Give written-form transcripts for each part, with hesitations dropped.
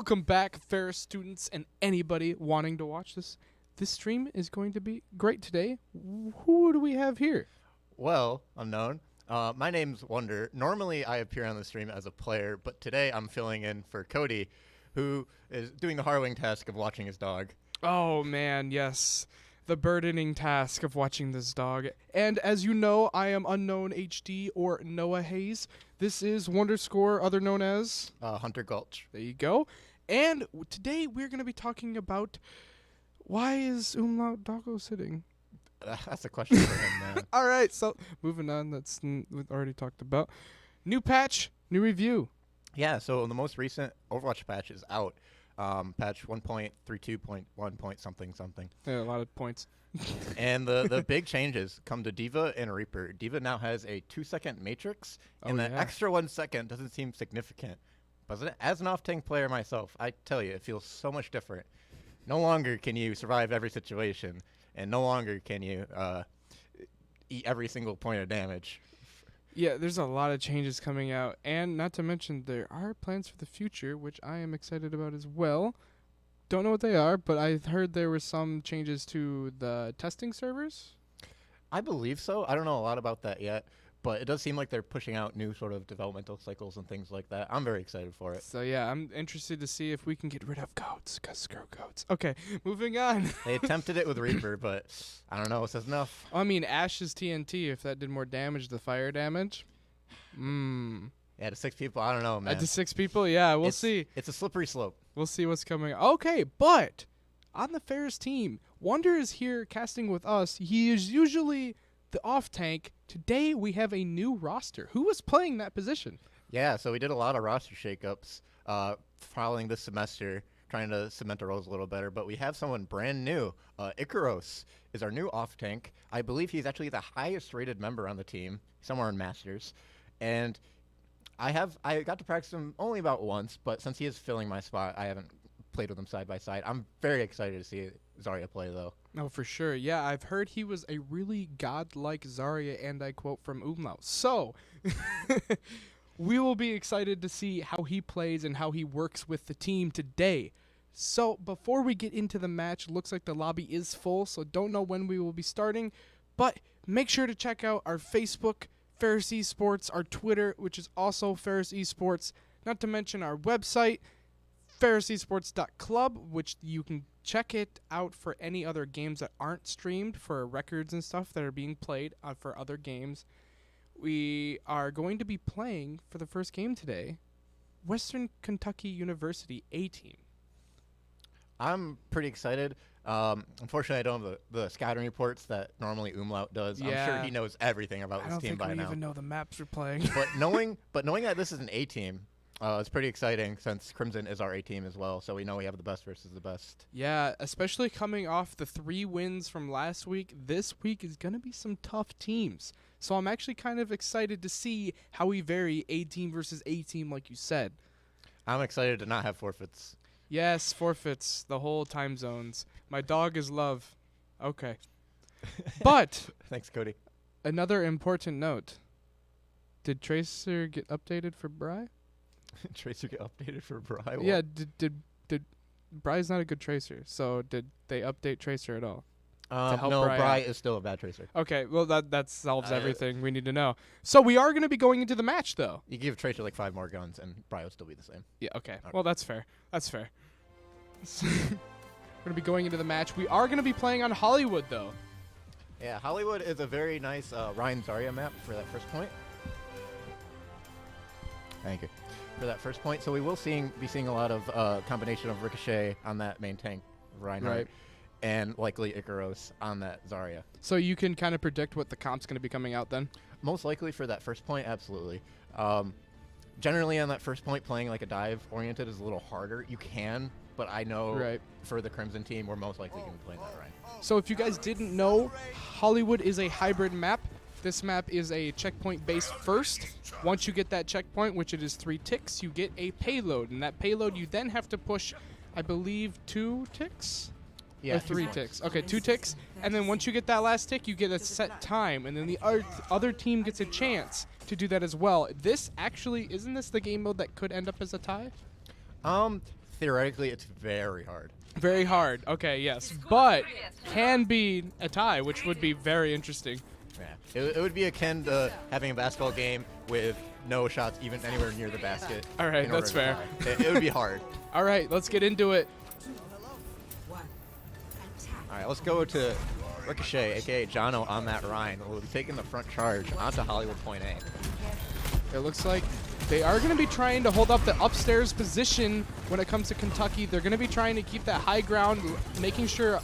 Welcome back, Ferris students and anybody wanting to watch this. This stream is going to be great today. Who do we have here? Well, unknown. My name's Wonder. Normally, I appear on the stream as a player, but today I'm filling in for Cody, who is doing the harrowing task of watching his dog. Oh, man, yes. The burdening task of watching this dog. And as you know, I am UnknownnHD or Noah Hayes. This is WunderScore, other known as Hunter Gulch. There you go. And today we're going to be talking about why is Umlaut Doggo sitting? That's a question for him, man. All right, so moving on. That's we've already talked about. New patch, new review. Yeah, so the most recent Overwatch patch is out. Patch 1.32.1 point something. Yeah, a lot of points. And the big changes come to D.Va and Reaper. D.Va now has a 2-second matrix, and that extra 1 second doesn't seem significant. But as an off-tank player myself, I tell you, it feels so much different. No longer can you survive every situation, and no longer can you eat every single point of damage. Yeah, there's a lot of changes coming out, and not to mention there are plans for the future, which I am excited about as well. Don't know what they are, but I heard there were some changes to the testing servers. I believe so. I don't know a lot about that yet, but it does seem like they're pushing out new sort of developmental cycles and things like that. I'm very excited for it. So yeah, I'm interested to see if we can get rid of goats, because screw goats. Okay, moving on. They attempted it with Reaper, but I don't know if that's enough. I mean, Ash's TNT, if that did more damage, the fire damage. Yeah, to 6 people, I don't know, man. To 6 people, yeah, we'll see. It's a slippery slope. We'll see what's coming. Okay, but on the Ferris team, Wonder is here casting with us. He is usually the off-tank. Today we have a new roster. Who was playing that position? Yeah, so we did a lot of roster shakeups following this semester, trying to cement our roles a little better. But we have someone brand new. Icaros is our new off-tank. I believe he's actually the highest-rated member on the team, somewhere in Masters. And I got to practice him only about once, but since he is filling my spot, I haven't played with him side by side. I'm very excited to see Zarya play, though. Oh, for sure. Yeah, I've heard he was a really godlike Zarya, and I quote from Umlaut. So, we will be excited to see how he plays and how he works with the team today. So, before we get into the match, looks like the lobby is full, so don't know when we will be starting. But make sure to check out our Facebook, Ferris Esports, our Twitter, which is also Ferris Esports, not to mention our website, ferrisesports.club, which you can check it out for any other games that aren't streamed, for records and stuff that are being played for other games. We are going to be playing for the first game today, Western Kentucky University A-Team. I'm pretty excited. Unfortunately, I don't have the scouting reports that normally Umlaut does. Yeah. I'm sure he knows everything about this team by now. I don't think we even know the maps we're playing. But knowing that this is an A-team, it's pretty exciting since Crimson is our A-team as well, so we know we have the best versus the best. Yeah, especially coming off the 3 wins from last week, this week is going to be some tough teams. So I'm actually kind of excited to see how we vary A-team versus A-team, like you said. I'm excited to not have forfeits. Yes, forfeits, the whole time zones. My dog is love. Okay. But Thanks, Cody. another important note. Did Tracer get updated for Bri? Tracer get updated for Bri? Yeah, did Bri's not a good Tracer, so did they update Tracer at all? No, Bri is still a bad Tracer. Okay, well that solves everything we need to know. So we are going to be going into the match, though. You give Tracer like 5 more guns, and Bri will still be the same. Yeah, okay. Well, that's fair. That's fair. We're going to be going into the match. We are going to be playing on Hollywood, though. Yeah, Hollywood is a very nice Ryan Zarya map for that first point. Thank you. For that first point. So we will be seeing a lot of combination of Ricochet on that main tank, Reinhardt. Right. And likely Icaros on that Zarya. So you can kind of predict what the comp's going to be coming out then? Most likely for that first point, absolutely. Generally on that first point, playing like a dive-oriented is a little harder. You can, but I know for the Crimson team, we're most likely going to be playing that right. So if you guys didn't know, Hollywood is a hybrid map. This map is a checkpoint-based first. Once you get that checkpoint, which it is 3 ticks, you get a payload. And that payload you then have to push, I believe, 2 ticks? Yeah, or 3 ticks. Okay, 2 ticks. And then once you get that last tick, you get a set time. And then the other team gets a chance to do that as well. This actually, isn't this the game mode that could end up as a tie? theoretically, it's very hard. Very hard. Okay, yes. But can be a tie, which would be very interesting. Yeah. It would be akin to having a basketball game with no shots even anywhere near the basket. All right, that's fair. It would be hard. All right, let's get into it. All right, let's go to Ricochet, a.k.a. Jono, on that Rhine. Will be taking the front charge onto Hollywood Point A. It looks like they are going to be trying to hold up the upstairs position when it comes to Kentucky. They're going to be trying to keep that high ground, making sure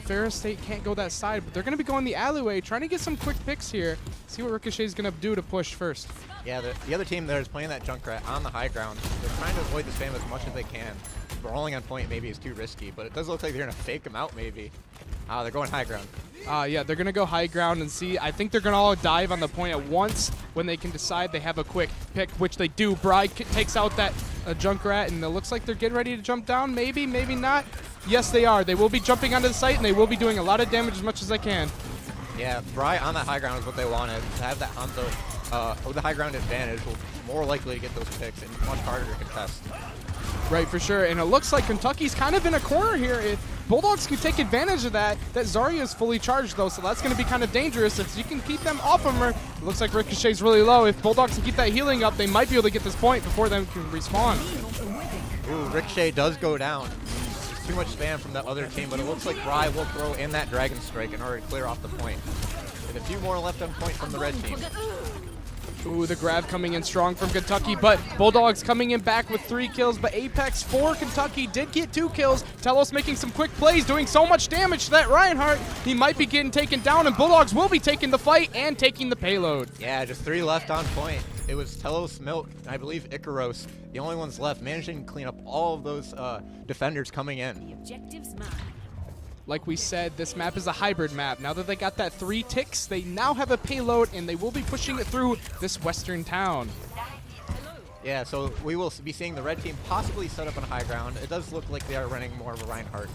Ferris State can't go that side. But they're going to be going the alleyway, trying to get some quick picks here. See what Ricochet's going to do to push first. Yeah, the other team there is playing that Junkrat on the high ground. They're trying to avoid the spam as much as they can. Rolling on point maybe is too risky, but it does look like they're going to fake them out maybe. They're going high ground. Yeah, they're going to go high ground and see. I think they're going to all dive on the point at once when they can decide they have a quick pick, which they do. Bry takes out that Junkrat, and it looks like they're getting ready to jump down. Maybe, maybe not. Yes, they are. They will be jumping onto the site, and they will be doing a lot of damage as much as they can. Yeah, Bry on that high ground is what they wanted. To have that Hanzo with the high ground advantage will more likely to get those picks and much harder to contest. Right, for sure. And it looks like Kentucky's kind of in a corner here. If Bulldogs can take advantage of that. That Zarya is fully charged, though, so that's going to be kind of dangerous. If you can keep them off of her, it looks like Ricochet's really low. If Bulldogs can keep that healing up, they might be able to get this point before they can respawn. Ooh, Ricochet does go down. There's too much spam from that other team, but it looks like Bry will throw in that Dragon Strike in order to clear off the point. And a few more left on point from the red team. Ooh, the grab coming in strong from Kentucky, but Bulldogs coming in back with 3 kills, but Apex for Kentucky did get 2 kills. Telos making some quick plays, doing so much damage to that Reinhardt. He might be getting taken down, and Bulldogs will be taking the fight and taking the payload. Yeah, just 3 left on point. It was Telos, Milk, and I believe Icaros, the only ones left, managing to clean up all of those defenders coming in. The objective's mine. Like we said, this map is a hybrid map. Now that they got that 3 ticks, they now have a payload, and they will be pushing it through this western town. Yeah, so we will be seeing the red team possibly set up on high ground. It does look like they are running more of a Reinhardt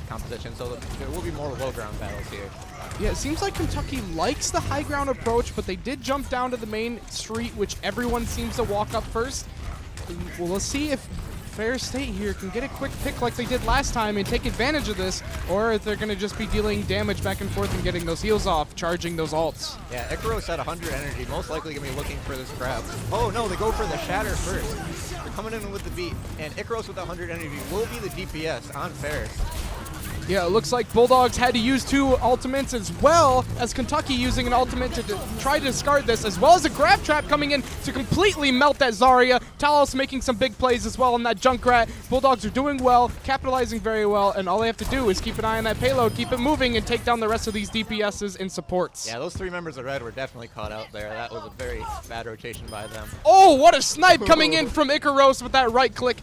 composition, so there will be more low ground battles here. Yeah, it seems like Kentucky likes the high ground approach, but they did jump down to the main street, which everyone seems to walk up first. Well, let's see if Ferris State here can get a quick pick like they did last time and take advantage of this, or if they're going to just be dealing damage back and forth and getting those heals off, charging those ults. Yeah, Icaros at 100 energy, most likely going to be looking for this grab. Oh no, they go for the shatter first. They're coming in with the beat, and Icaros with 100 energy will be the DPS on Ferris. Yeah, it looks like Bulldogs had to use 2 ultimates as well as Kentucky using an ultimate to try to discard this, as well as a grab trap coming in to completely melt that Zarya. Talos making some big plays as well on that Junkrat. Bulldogs are doing well, capitalizing very well, and all they have to do is keep an eye on that payload, keep it moving, and take down the rest of these DPSs and supports. Yeah, those 3 members of Red were definitely caught out there. That was a very bad rotation by them. Oh, what a snipe coming in from Icaros with that right click.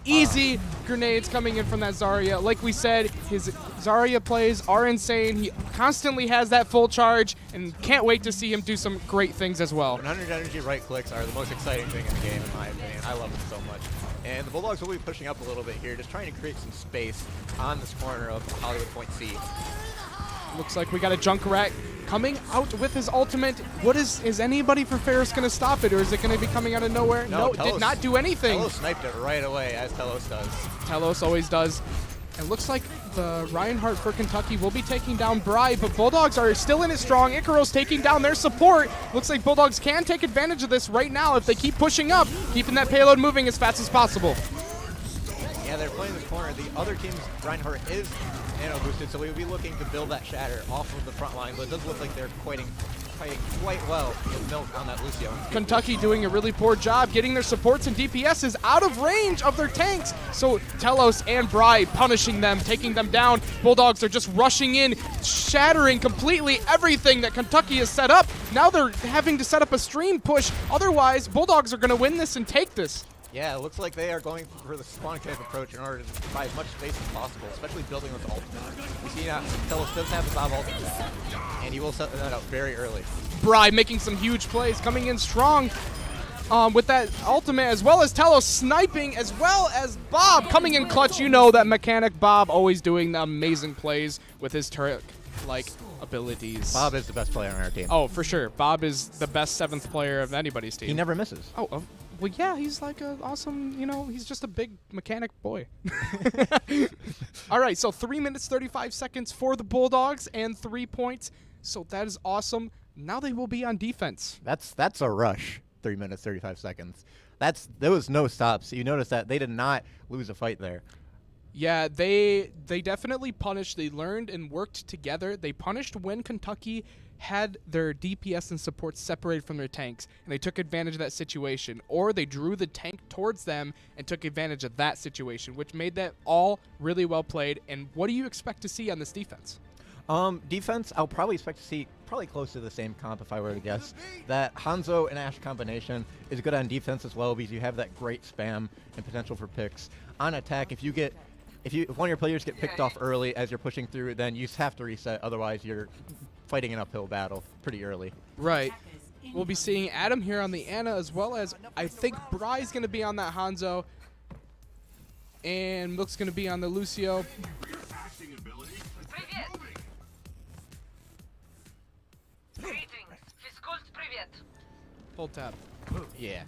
Easy grenades coming in from that Zarya. Like we said, his Zarya plays are insane. He constantly has that full charge, and can't wait to see him do some great things as well. 100 energy right clicks are the most exciting thing in the game, in my opinion. I love them so much. And the Bulldogs will be pushing up a little bit here, just trying to create some space on this corner of Hollywood Point C. Looks like we got a Junkrat coming out with his ultimate. What is anybody for Ferris going to stop it, or is it going to be coming out of nowhere? No, Telos, did not do anything. Telos sniped it right away, as Telos does. Telos always does. It looks like the Reinhardt for Kentucky will be taking down Bry, but Bulldogs are still in it strong. Icaros taking down their support. Looks like Bulldogs can take advantage of this right now if they keep pushing up, keeping that payload moving as fast as possible. Yeah, they're playing this corner. The other team's Reinhardt is nano boosted, so we will be looking to build that shatter off of the front line, but it does look like they're fighting quite well with Milk on that Lucio. Kentucky doing a really poor job getting their supports and DPSs out of range of their tanks. So Telos and Bry punishing them, taking them down. Bulldogs are just rushing in, shattering completely everything that Kentucky has set up. Now they're having to set up a stream push. Otherwise, Bulldogs are going to win this and take this. Yeah, it looks like they are going for the spawn camp approach in order to provide as much space as possible, especially building with ultimate. We see now Telos does have the Bob ultimate, and he will set that up very early. Bry making some huge plays, coming in strong with that ultimate, as well as Telos sniping, as well as Bob coming in clutch. You know that mechanic Bob always doing the amazing plays with his turret-like abilities. Bob is the best player on our team. Oh, for sure. Bob is the best 7th player of anybody's team. He never misses. Oh, Well, yeah, he's like an awesome, he's just a big mechanic boy. All right, so 3 minutes, 35 seconds for the Bulldogs and 3 points. So that is awesome. Now they will be on defense. That's a rush. 3 minutes, 35 seconds. There was no stops. You notice that they did not lose a fight there. Yeah, they definitely punished. They learned and worked together. They punished when Kentucky had their DPS and support separated from their tanks, and they took advantage of that situation. Or they drew the tank towards them and took advantage of that situation, which made that all really well played. And what do you expect to see on this defense? Defense, I'll probably expect to see probably close to the same comp if I were to guess. That Hanzo and Ashe combination is good on defense as well because you have that great spam and potential for picks. On attack, if one of your players get picked off early as you're pushing through, then you have to reset. Otherwise, you're fighting an uphill battle pretty early. Right. We'll be seeing Adam here on the Ana, as well as I think Bry's going to be on that Hanzo. And Milk's going to be on the Lucio. Hold tab. Yeah.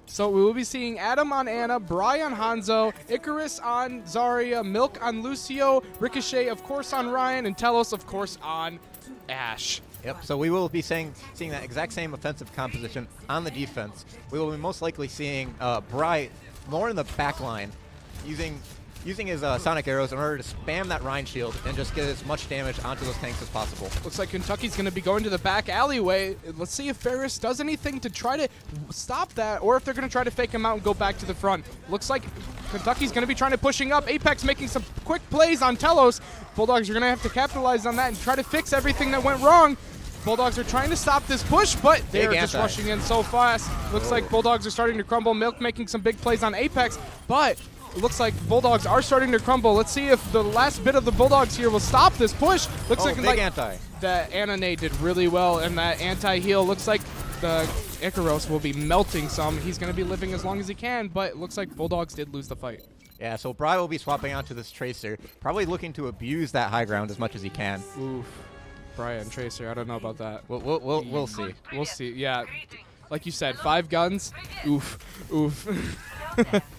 So we will be seeing Adam on Ana, Bry on Hanzo, Icarus on Zarya, Milk on Lucio, Ricochet, of course, on Ryan, and Telos, of course, on Ashe. Yep, so we will be seeing that exact same offensive composition on the defense. We will be most likely seeing Bry more in the back line, using his sonic arrows in order to spam that Rhine shield and just get as much damage onto those tanks as possible. Looks like Kentucky's going to be going to the back alleyway. Let's see if Ferris does anything to try to stop that, or if they're going to try to fake him out and go back to the front. Looks like Kentucky's going to be trying to pushing up. Apex making some quick plays on Telos. Bulldogs are going to have to capitalize on that and try to fix everything that went wrong. Bulldogs are trying to stop this push, but they're just rushing in so fast. Looks like Bulldogs are starting to crumble. Milk making some big plays on Apex, but it looks like Bulldogs are starting to crumble. Let's see if the last bit of the Bulldogs here will stop this push. Looks like anti. That Ana Nade did really well, and that anti-heal looks like the Icarus will be melting some. He's going to be living as long as he can, but it looks like Bulldogs did lose the fight. Yeah, so Bry will be swapping onto this Tracer, probably looking to abuse that high ground as much as he can. Oof. Brian, Tracer, I don't know about that. We'll see. We'll see, yeah. Like you said, 5 guns. Oof. Oof.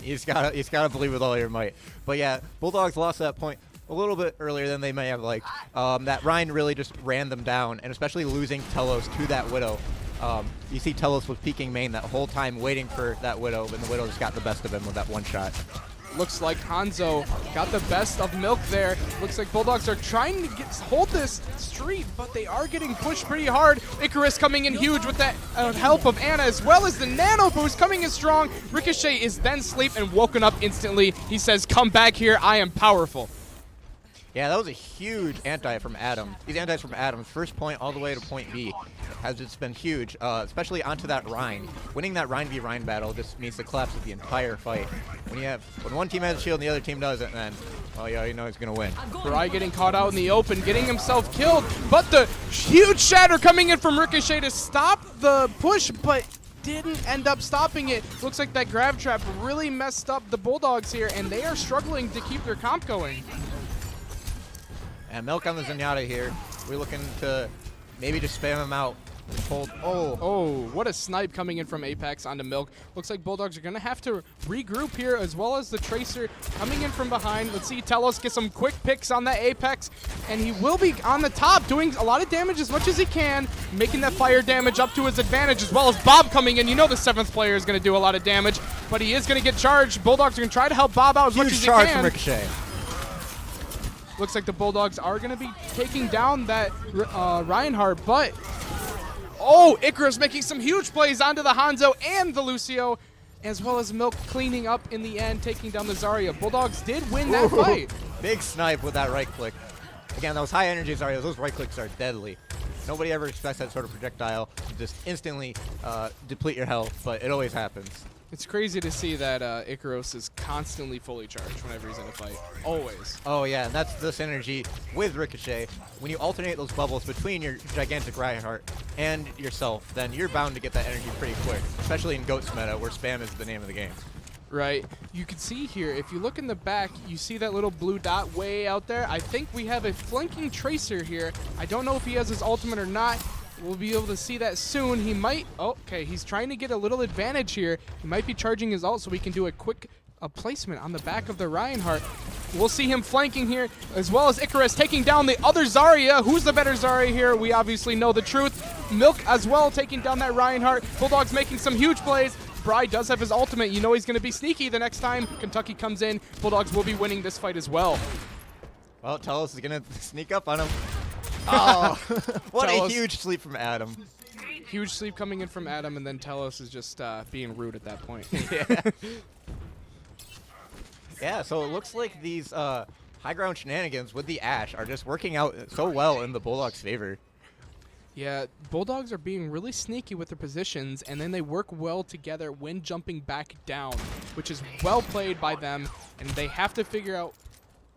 He's gotta believe with all your might. But yeah, Bulldogs lost that point a little bit earlier than they may have liked. That Rhine really just ran them down, and especially losing Telos to that Widow. You see Telos was peeking main that whole time waiting for that Widow, and the Widow just got the best of him with that one shot. Looks like Hanzo got the best of Milk there. Looks like Bulldogs are trying to hold this streak, but they are getting pushed pretty hard. Icarus coming in huge with that help of Ana, as well as the Nano Boost coming in strong. Ricochet is then asleep and woken up instantly. He says, "Come back here, I am powerful." Yeah, that was a huge anti from Adam. These antis from Adam, first point all the way to point B, has just been huge, especially onto that Rhine. Winning that Rhine v Rhine battle just means the collapse of the entire fight. When one team has a shield and the other team doesn't, then, oh yeah, you know he's gonna win. Bry getting caught out in the open, getting himself killed, but the huge shatter coming in from Ricochet to stop the push, but didn't end up stopping it. Looks like that grab trap really messed up the Bulldogs here, and they are struggling to keep their comp going. And Milk on the Zenyatta here. We're looking to maybe just spam him out. Hold. Oh, what a snipe coming in from Apex onto Milk. Looks like Bulldogs are going to have to regroup here, as well as the Tracer coming in from behind. Let's see Telos get some quick picks on that Apex, and he will be on the top doing a lot of damage as much as he can, making that fire damage up to his advantage, as well as Bob coming in. You know the 7th player is going to do a lot of damage, but he is going to get charged. Bulldogs are going to try to help Bob out as much as he can. Huge charge from Ricochet. Looks like the Bulldogs are going to be taking down that Reinhardt, but oh, Icarus making some huge plays onto the Hanzo and the Lucio, as well as Milk cleaning up in the end, taking down the Zarya. Bulldogs did win that fight. Big snipe with that right click. Again, those high energy Zaryas, those right clicks are deadly. Nobody ever expects that sort of projectile to just instantly deplete your health, but it always happens. It's crazy to see that Icarus is constantly fully charged whenever he's in a fight. Always. Oh yeah, and that's the synergy with Ricochet. When you alternate those bubbles between your gigantic Reinhardt and yourself, then you're bound to get that energy pretty quick, especially in GOATS meta where spam is the name of the game. Right. You can see here, if you look in the back, you see that little blue dot way out there. I think we have a flanking Tracer here. I don't know if he has his ultimate or not. we'll be able to see that soon. He might, oh, okay, he's trying to get a little advantage here. He might be charging his ult so we can do a quick placement on the back of the Reinhardt. We'll see him flanking here, as well as Icarus taking down the other Zarya. Who's the better Zarya here? We obviously know the truth. Milk as well taking down that Reinhardt. Bulldogs making some huge plays. Bry does have his ultimate. You know he's going to be sneaky the next time Kentucky comes in. Bulldogs will be winning this fight as well. Well, Telos is going to sneak up on him. Oh, what Telos. a huge sleep from Adam. Huge sleep coming in from Adam, and then Telos is just being rude at that point. Yeah. Yeah, so it looks like these high ground shenanigans with the Ashe are just working out so well in the Bulldogs' favor. Yeah, Bulldogs are being really sneaky with their positions, and then they work well together when jumping back down, which is well played by them, and they have to figure out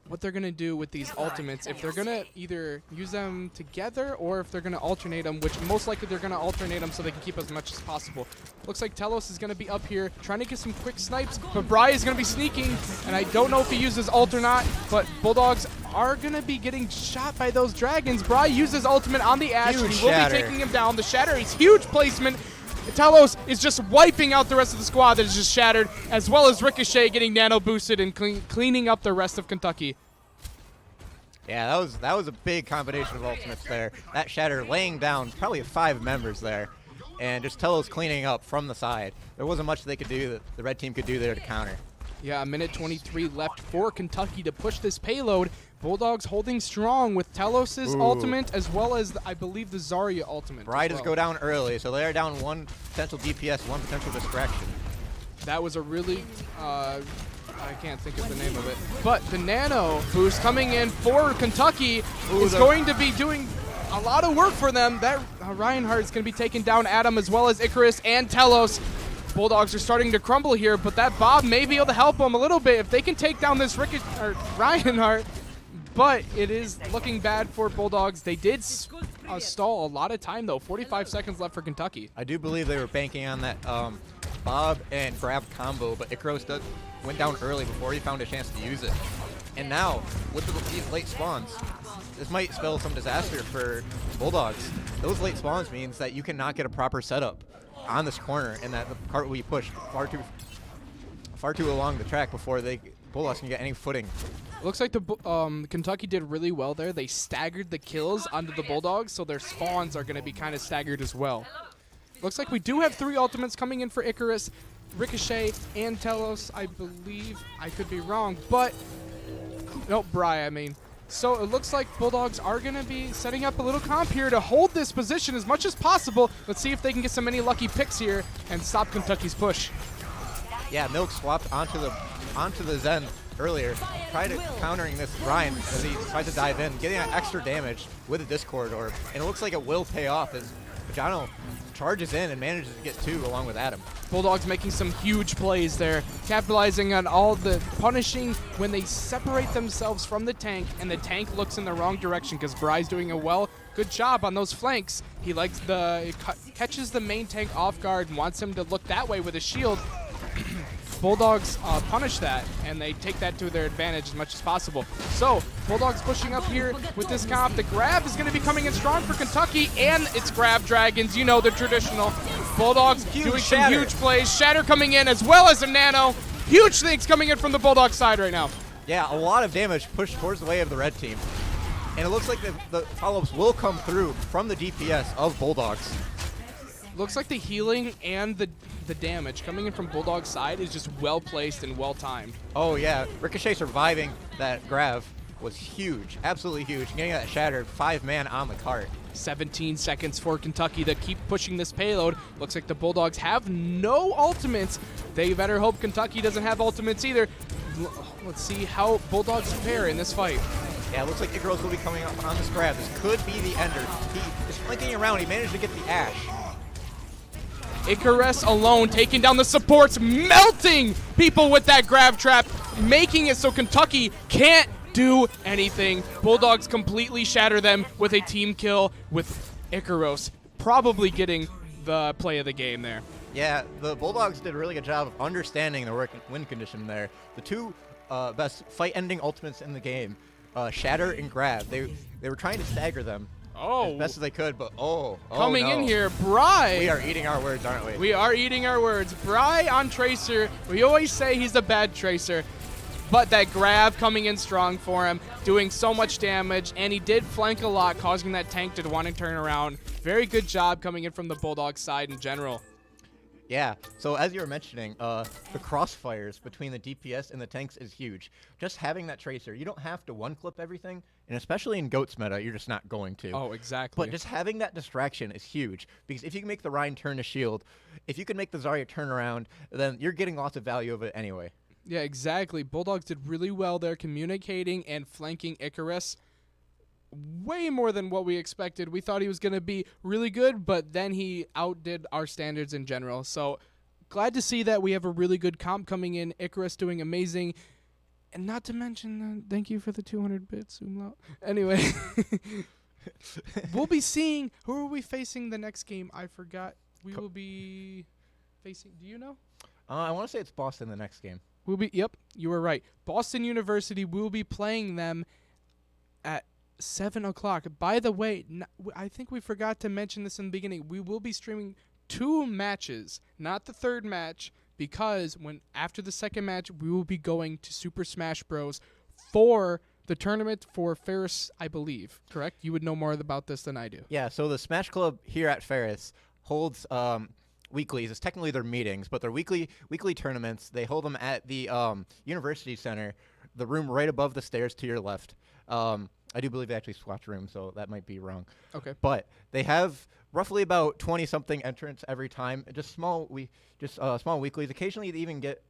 what they're going to do with these ultimates, if they're going to either use them together or if they're going to alternate them, which most likely they're going to alternate them so they can keep as much as possible. Looks like Telos is going to be up here trying to get some quick snipes, but Bry is going to be sneaking, and I don't know if he uses ult or not, but Bulldogs are going to be getting shot by those dragons. Bry uses ultimate on the Ashe, and he will be taking him down. The Shatter is huge placement. Telos is just wiping out the rest of the squad that is just shattered, as well as Ricochet getting nano boosted and cleaning up the rest of Kentucky. Yeah, that was a big combination of ultimates there. That Shatter laying down probably 5 members there, and just Telos cleaning up from the side. There wasn't much they could do that the red team could do there to counter. Yeah, a minute 23 left for Kentucky to push this payload. Bulldogs holding strong with Telos' ultimate, as well as, I believe, the Zarya ultimate. Bry does go down early, so they are down 1 potential DPS, 1 potential distraction. That was a really, I can't think of the name of it, but the nano boost coming in for Kentucky is going to be doing a lot of work for them. That Reinhardt is going to be taking down Adam, as well as Icarus and Telos. Bulldogs are starting to crumble here, but that Bob may be able to help them a little bit if they can take down this Reinhardt. But it is looking bad for Bulldogs. They did stall a lot of time, though. 45 seconds left for Kentucky. I do believe they were banking on that Bob and grab combo, but Icarus went down early before he found a chance to use it. And now, with these late spawns, this might spell some disaster for Bulldogs. Those late spawns means that you cannot get a proper setup on this corner, and that the cart will be pushed far too along the track before Bulldogs can get any footing. Looks like the Kentucky did really well there. They staggered the kills onto the Bulldogs, so their spawns are going to be kind of staggered as well. Looks like we do have 3 ultimates coming in for Icarus, Ricochet, and Telos, I believe. I could be wrong, but no, Bry, I mean. So it looks like Bulldogs are going to be setting up a little comp here to hold this position as much as possible. Let's see if they can get some many lucky picks here and stop Kentucky's push. Yeah, Milk swapped onto the Zen earlier, countering this Ryan as he tries to dive in, getting that extra damage with a Discord Orb, and it looks like it will pay off as Vajano charges in and manages to get 2 along with Adam. Bulldogs making some huge plays there, capitalizing on all the punishing when they separate themselves from the tank, and the tank looks in the wrong direction because Bry's doing a good job on those flanks. He likes catches the main tank off guard and wants him to look that way with a shield. Bulldogs punish that, and they take that to their advantage as much as possible. So, Bulldogs pushing up here with this comp. The grab is going to be coming in strong for Kentucky, and it's grab dragons. You know, the traditional. Bulldogs doing some huge plays. Shatter coming in, as well as a nano. Huge things coming in from the Bulldog side right now. Yeah, a lot of damage pushed towards the way of the red team. And it looks like the follow-ups will come through from the DPS of Bulldogs. Looks like the healing and the damage coming in from Bulldog's side is just well placed and well timed. Oh yeah, Ricochet surviving that grab was huge, absolutely huge. Getting that shattered, 5-man on the cart. 17 seconds for Kentucky to keep pushing this payload. Looks like the Bulldogs have no ultimates. They better hope Kentucky doesn't have ultimates either. Let's see how Bulldogs fare in this fight. Yeah, it looks like Icarus will be coming up on this grab. This could be the ender. He is flanking around. He managed to get the Ashe. Icarus alone taking down the supports, melting people with that grab trap, making it so Kentucky can't do anything. Bulldogs completely shatter them with a team kill with Icarus probably getting the play of the game there. Yeah, the Bulldogs did a really good job of understanding the win condition there. The 2 best fight-ending ultimates in the game, Shatter and Grab, they were trying to stagger them Oh. as best as they could, but oh Coming no. in here, Bry. We are eating our words, aren't we? We are eating our words. Bry on Tracer. We always say he's a bad Tracer. But that grab coming in strong for him, doing so much damage, and he did flank a lot, causing that tank to want to turn around. Very good job coming in from the Bulldog side in general. Yeah, so as you were mentioning, the crossfires between the DPS and the tanks is huge. Just having that Tracer, you don't have to one-clip everything, and especially in GOATS meta, you're just not going to. Oh, exactly. But just having that distraction is huge, because if you can make the Ryan turn to shield, if you can make the Zarya turn around, then you're getting lots of value of it anyway. Yeah, exactly. Bulldogs did really well there, communicating and flanking Icarus. Way more than what we expected. We thought he was going to be really good, but then he outdid our standards in general. So glad to see that we have a really good comp coming in. Icarus doing amazing. And not to mention, thank you for the 200 bits, Umlaut. Anyway, we'll be seeing, who are we facing the next game? I forgot. We will be facing, do you know? I want to say it's Boston the next game. Yep, you were right. Boston University, we'll be playing them at 7 o'clock. By the way, I think we forgot to mention this in the beginning. We will be streaming 2 matches, not the third match, because after the second match, we will be going to Super Smash Bros. For the tournament for Ferris, I believe. Correct? You would know more about this than I do. Yeah, so the Smash Club here at Ferris holds weeklies. It's technically their meetings, but they're weekly tournaments. They hold them at the University Center, the room right above the stairs to your left. I do believe they actually swatch rooms, so that might be wrong. Okay. But they have roughly about 20-something entrants every time. Just small weeklies. Occasionally, they even get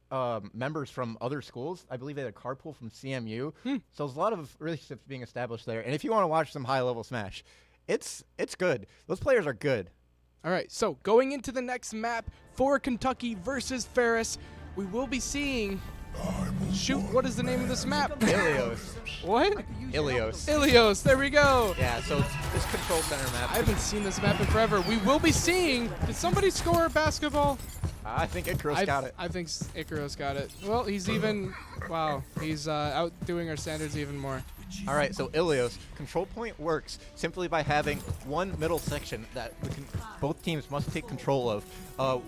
members from other schools. I believe they had a carpool from CMU. So there's a lot of relationships being established there. And if you want to watch some high-level Smash, it's good. Those players are good. All right, so going into the next map for Kentucky versus Ferris, we will be seeing... Shoot, what is the name of this map? Ilios. What? Ilios. Ilios, there we go. Yeah, so it's this control center map. I haven't seen this map in forever. We will be seeing... Did somebody score a basketball? I think Icarus got it. I think Icarus got it. Well, he's even... Wow, he's outdoing our standards even more. All right, so Ilios, control point works simply by having one middle section that both teams must take control of.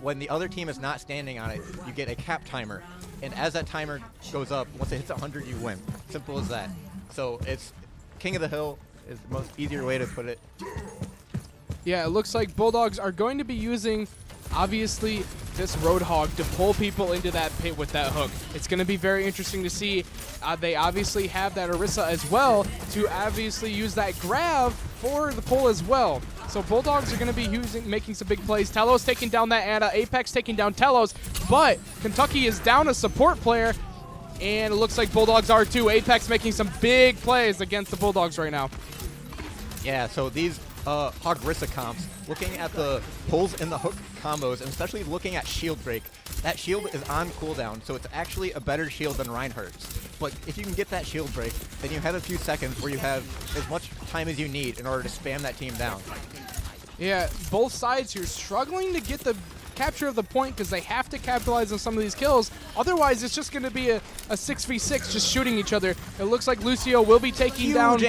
When the other team is not standing on it, you get a cap timer. And as that timer goes up, once it hits 100, you win. Simple as that. So it's King of the Hill is the most easier way to put it. Yeah, it looks like Bulldogs are going to be using, obviously, this Roadhog to pull people into that pit with that hook. It's going to be very interesting to see. They obviously have that Orisa as well to obviously use that grab for the pull as well. So Bulldogs are going to be making some big plays. Telos taking down that Ana. Apex taking down Telos. But Kentucky is down a support player. And it looks like Bulldogs are too. Apex making some big plays against the Bulldogs right now. Yeah, so these Hog-Rissa comps, looking at the pulls and the hook combos, and especially looking at shield break, that shield is on cooldown, so it's actually a better shield than Reinhardt's. But if you can get that shield break, then you have a few seconds where you have as much time as you need in order to spam that team down. Yeah, both sides here struggling to get the capture of the point because they have to capitalize on some of these kills. Otherwise, it's just going to be a 6v6 just shooting each other. It looks like Lucio will be taking down...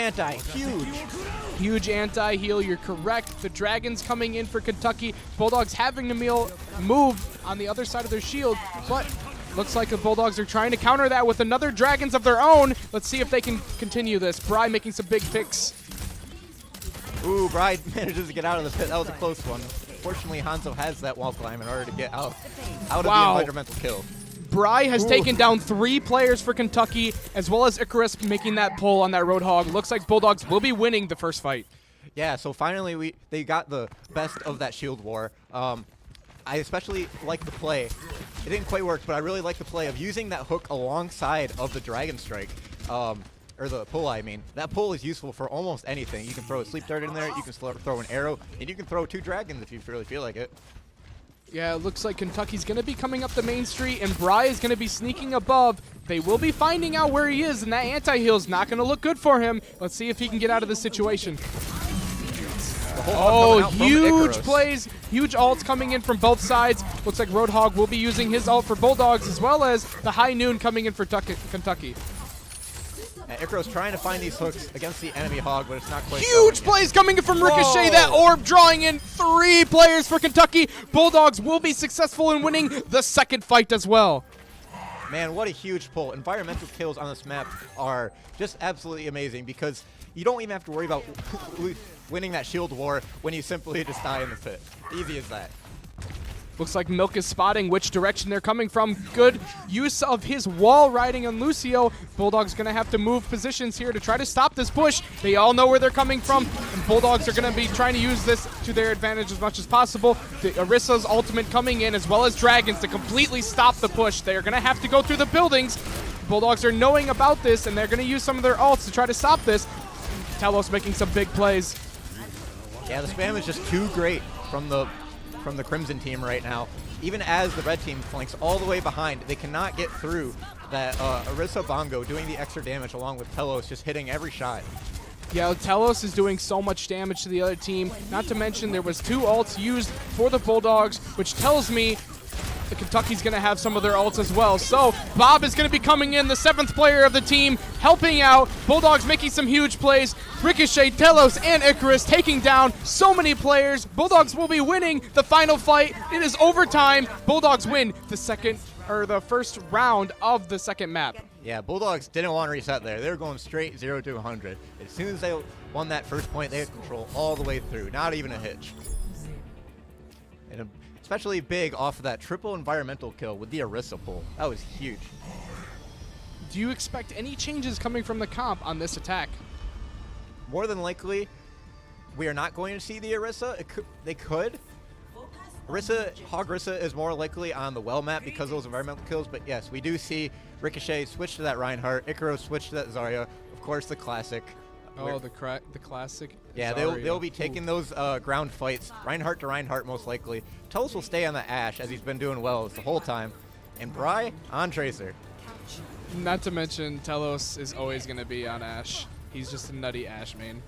Huge anti-heal, you're correct. The Dragons coming in for Kentucky. Bulldogs having to move on the other side of their shield, but looks like the Bulldogs are trying to counter that with another Dragons of their own. Let's see if they can continue this. Bry making some big picks. Ooh, Bry manages to get out of the pit. That was a close one. Fortunately, Hanzo has that wall climb in order to get out of the environmental kill. Bry has taken down 3 players for Kentucky, as well as Icarus making that pull on that Roadhog. Looks like Bulldogs will be winning the first fight. Yeah, so finally they got the best of that shield war. I especially like the play. It didn't quite work, but I really like the play of using that hook alongside of the Dragon Strike. Or the pull, I mean. That pull is useful for almost anything. You can throw a sleep dart in there, you can throw an arrow, and you can throw 2 dragons if you really feel like it. Yeah, it looks like Kentucky's going to be coming up the main street, and Bry is going to be sneaking above. They will be finding out where he is, and that anti-heal is not going to look good for him. Let's see if he can get out of this situation. Oh, huge plays, huge ults coming in from both sides. Looks like Roadhog will be using his ult for Bulldogs, as well as the High Noon coming in for Kentucky. And Icaros trying to find these hooks against the enemy Hog, but it's not quite. Huge plays coming in from Ricochet. Whoa. That orb drawing in 3 players for Kentucky. Bulldogs will be successful in winning the second fight as well. Man, what a huge pull. Environmental kills on this map are just absolutely amazing because you don't even have to worry about winning that shield war when you simply just die in the pit. Easy as that. Looks like Milk is spotting which direction they're coming from. Good use of his wall riding on Lucio. Bulldog's going to have to move positions here to try to stop this push. They all know where they're coming from, and Bulldogs are going to be trying to use this to their advantage as much as possible. The Orisa's ultimate coming in, as well as Dragons, to completely stop the push. They're going to have to go through the buildings. Bulldogs are knowing about this, and they're going to use some of their ults to try to stop this. Telos making some big plays. Yeah, the spam is just too great from the Crimson team right now. Even as the red team flanks all the way behind, they cannot get through that Orisa Bongo doing the extra damage along with Telos just hitting every shot. Yeah, Telos is doing so much damage to the other team. Not to mention there was 2 ults used for the Bulldogs, which tells me the Kentucky's going to have some of their ults as well. So Bob is going to be coming in, the 7th player of the team, helping out. Bulldogs making some huge plays. Ricochet, Telos, and Icarus taking down so many players. Bulldogs will be winning the final fight. It is overtime. Bulldogs win the first round of the second map. Yeah, Bulldogs didn't want to reset there. They were going straight 0 to 100. As soon as they won that first point, they had control all the way through. Not even a hitch. And especially big off of that triple environmental kill with the Orisa pull. That was huge. Do you expect any changes coming from the comp on this attack? More than likely, we are not going to see the Orisa. They could. Hog Orisa is more likely on the well map because of those environmental kills, but yes, we do see Ricochet switch to that Reinhardt, Icaros switch to that Zarya, of course the classic. Oh, the classic. Yeah, they'll be taking those ground fights, Reinhardt to Reinhardt most likely. Telos will stay on the Ashe as he's been doing well the whole time, and Bry on Tracer. Not to mention Telos is always going to be on Ashe. He's just a nutty Ashe main.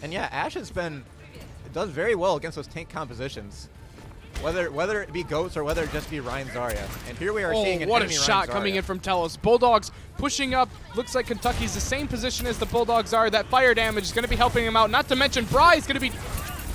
And yeah, Ashe does very well against those tank compositions. Whether it be Goats or whether it just be Ryan Zarya. And here we are seeing an what a enemy shot Ryan coming Zarya. in from Telos. Bulldogs pushing up. Looks like Kentucky's the same position as the Bulldogs are. That fire damage is going to be helping him out. Not to mention Bry is going to be,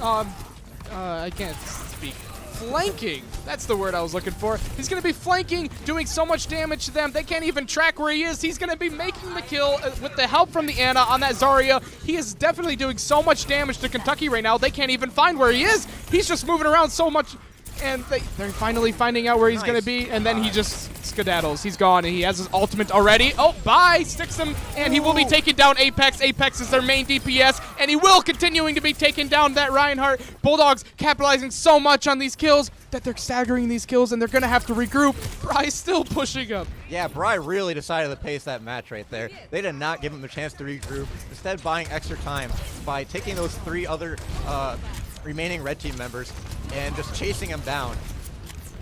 I can't speak. Flanking. That's the word I was looking for. He's going to be flanking, doing so much damage to them. They can't even track where he is. He's going to be making the kill with the help from the Ana on that Zarya. He is definitely doing so much damage to Kentucky right now. They can't even find where he is. He's just moving around so much. And they're finally finding out where he's going to be, and then he just skedaddles. He's gone, and he has his ultimate already. Oh, bye! Sticks him, and he will be taking down Apex. Apex is their main DPS, and he will continuing to be taking down that Reinhardt. Bulldogs capitalizing so much on these kills that they're staggering these kills, and they're going to have to regroup. Bry's still pushing up. Yeah, Bry really decided to pace that match right there. They did not give him the chance to regroup, instead buying extra time by taking those 3 other remaining red team members and just chasing him down.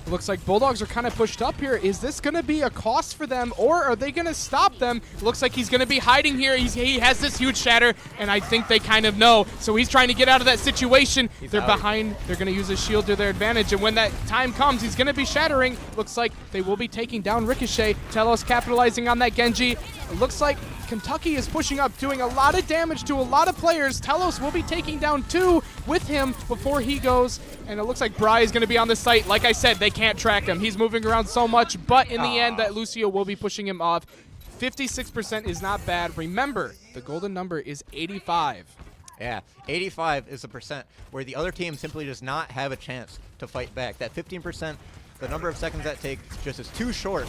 It looks like Bulldogs are kind of pushed up here. Is this going to be a cost for them, or are they going to stop them? It looks like he's going to be hiding here. He has this huge shatter, and I think they kind of know. So he's trying to get out of that situation. They're behind. They're going to use his shield to their advantage, and when that time comes, he's going to be shattering. Looks like they will be taking down Ricochet. Telos capitalizing on that Genji. It looks like Kentucky is pushing up, doing a lot of damage to a lot of players. Telos will be taking down 2 with him before he goes, and it looks like Bry is going to be on the site. Like I said, they can't track him. He's moving around so much, but in the end, that Lucio will be pushing him off. 56% is not bad. Remember, the golden number is 85. Yeah, 85 is the percent where the other team simply does not have a chance to fight back. That 15%, the number of seconds that take just is too short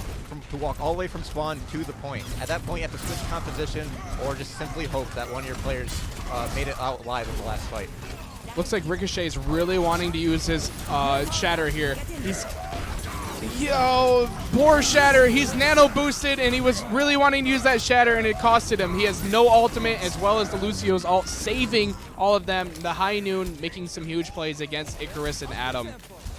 to walk all the way from spawn to the point. At that point, you have to switch composition or just simply hope that one of your players made it out alive in the last fight. Looks like Ricochet is really wanting to use his shatter here. Poor shatter. He's nano boosted, and he was really wanting to use that shatter, and it costed him. He has no ultimate, as well as the Lucio's ult, saving all of them. The High Noon making some huge plays against Icarus and Adam.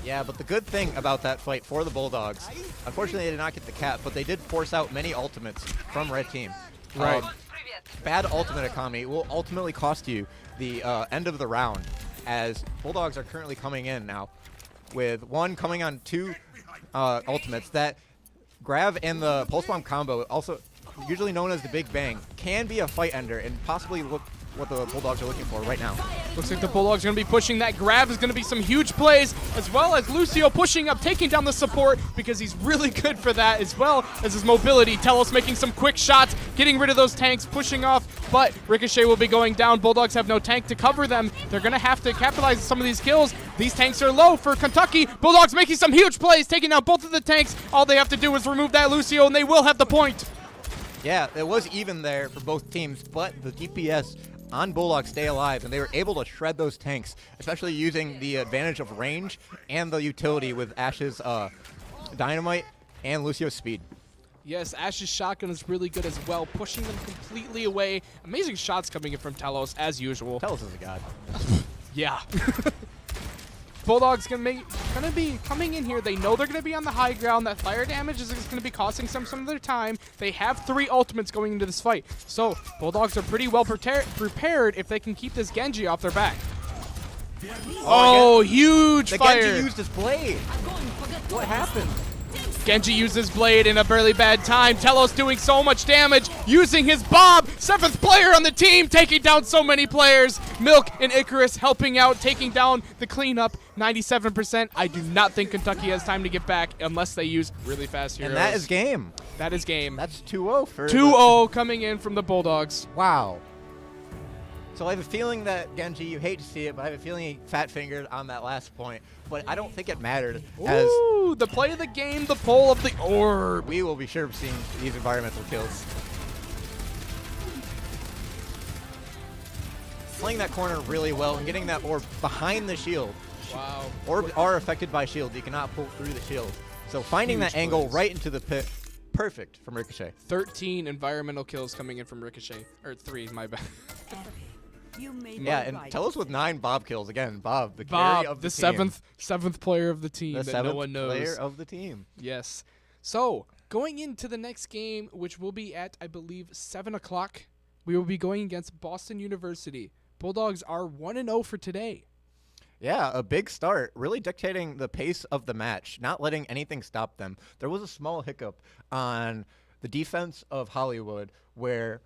Yeah, but the good thing about that fight for the Bulldogs, unfortunately they did not get the cap, but they did force out many ultimates from red team. Right. Bad ultimate economy will ultimately cost you the end of the round, as Bulldogs are currently coming in now with 1 coming on 2 ultimates. That Grav and the Pulse Bomb combo also usually known as the Big Bang, can be a fight ender and possibly look what the Bulldogs are looking for right now. Looks like the Bulldogs are going to be pushing that grab. Is going to be some huge plays, as well as Lucio pushing up, taking down the support because he's really good for that, as well as his mobility. Telos making some quick shots, getting rid of those tanks, pushing off, but Ricochet will be going down. Bulldogs have no tank to cover them. They're going to have to capitalize on some of these kills. These tanks are low for Kentucky. Bulldogs making some huge plays, taking out both of the tanks. All they have to do is remove that Lucio, and they will have the point. Yeah, it was even there for both teams, but the DPS on Bulldogs stay alive, and they were able to shred those tanks, especially using the advantage of range and the utility with Ash's dynamite and Lucio's speed. Yes, Ash's shotgun is really good as well, pushing them completely away. Amazing shots coming in from Telos, as usual. Telos is a god. Yeah. Bulldogs gonna be coming in here. They know they're gonna be on the high ground. That fire damage is gonna be costing some of their time. They have 3 ultimates going into this fight, so Bulldogs are pretty well prepared if they can keep this Genji off their back. Oh, huge fire! Genji used his blade. What happened? Genji uses blade in a really bad time. Telos doing so much damage, using his Bob. 7th player on the team, taking down so many players. Milk and Icarus helping out, taking down the cleanup. 97%. I do not think Kentucky has time to get back unless they use really fast heroes. And that is game. That is game. That's 2-0 for 2-0 coming in from the Bulldogs. Wow. So I have a feeling that Genji, you hate to see it, but I have a feeling he fat-fingered on that last point. But I don't think it mattered. Ooh, the play of the game, the pull of the orb. We will be sure of seeing these environmental kills. Playing that corner really well and getting that orb behind the shield. Wow. Orbs are affected by shields. You cannot pull through the shield. So finding Huge that angle plays. right into the pit, perfect from Ricochet. 13 environmental kills coming in from Ricochet. Or 3, my bad. Yeah, and Telos with 9 Bob kills. Again, Bob, the Bob, carry of the the team. seventh player of the team The that no 7th one knows. player of the team. Yes. So, going into the next game, which will be at, I believe, 7 o'clock, we will be going against Boston University. Bulldogs are 1-0 for today. Yeah, a big start, really dictating the pace of the match, not letting anything stop them. There was a small hiccup on the defense of Hollywood where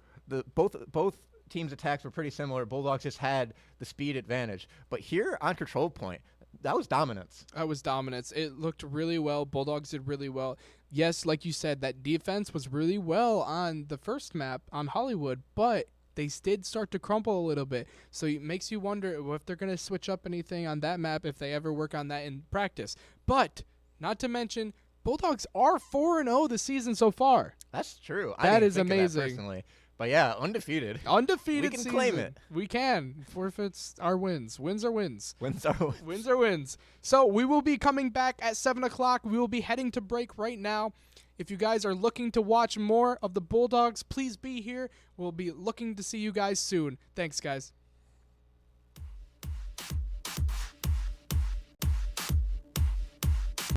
both teams' attacks were pretty similar. Bulldogs just had the speed advantage. But here on control point, that was dominance. That was dominance. It looked really well. Bulldogs did really well. Yes, like you said, that defense was really well on the first map on Hollywood, but they did start to crumple a little bit. So it makes you wonder if they're going to switch up anything on that map, if they ever work on that in practice. But, not to mention, Bulldogs are 4-0 this season so far. That's true. That is think of that amazing. personally. But yeah, undefeated. Undefeated We can season. claim it. We can. Forfeits are wins. Wins are wins. Wins are wins. Wins are wins. So we will be coming back at 7 o'clock. We will be heading to break right now. If you guys are looking to watch more of the Bulldogs, please be here. We'll be looking to see you guys soon. Thanks, guys.